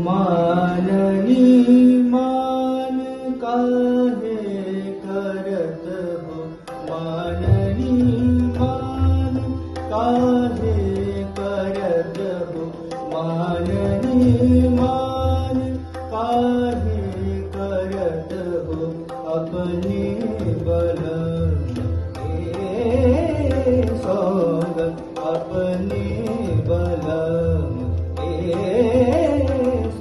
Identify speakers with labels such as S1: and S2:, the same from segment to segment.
S1: माननी मान काहे करत हो, माननी मान काहे करत हो, माननी मान काहे करत हो, अपने बल सोग अपने बल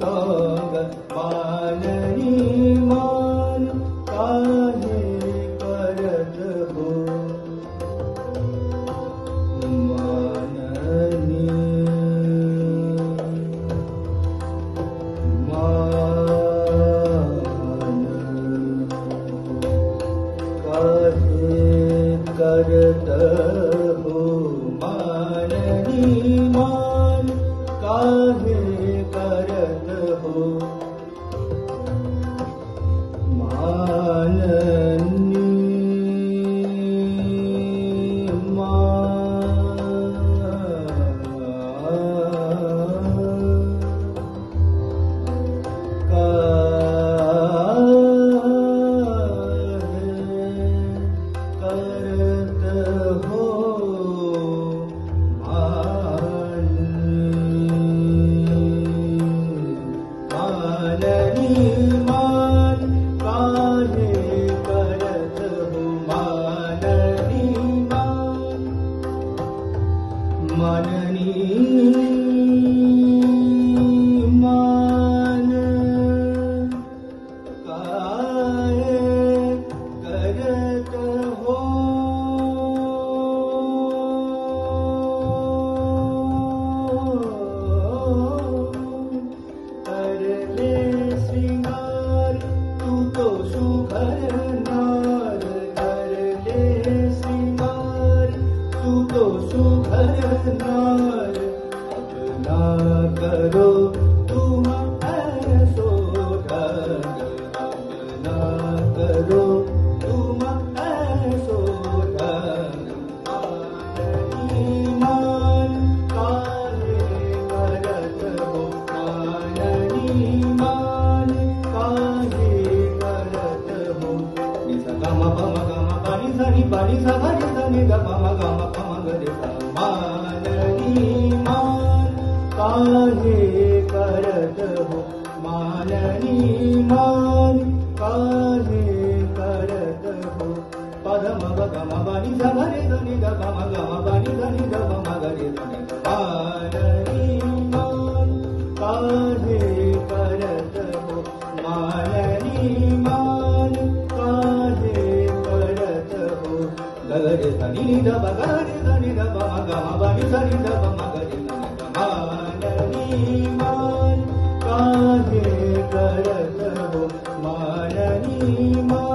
S1: सोग माननी मान काहे करत हो, माननी मान काहे करत हो, माननी मान काहे करत हो, माननी माननी मान काहे करत हो, करले श्रृंगार तू तो सुघर नार, करले श्रृंगार तू तो सुघर नार, अपना करो तुम ऐसो ढंग, अपना करो तुम ऐसो ढंग, माननी मान काहे करत हो, माननी मान काहे करत हो, निसा गम पम गम पानी धनी पानी सा धनी धनी ग पम गम पम गरे सा, माननी मान काहे करत हो, माननी मान काहे करत हो, पदम गम पानी सा धनी धनी ग पम गम पानी धनी ग पम गरे धनी, माननी मान काहे करत हो, माननी मान काहे करत हो, गरे धनी ग गरे धनी ग पम गम पानी धनी ग पम गरे धनी, माननी मान काहे करत हो, माननी मान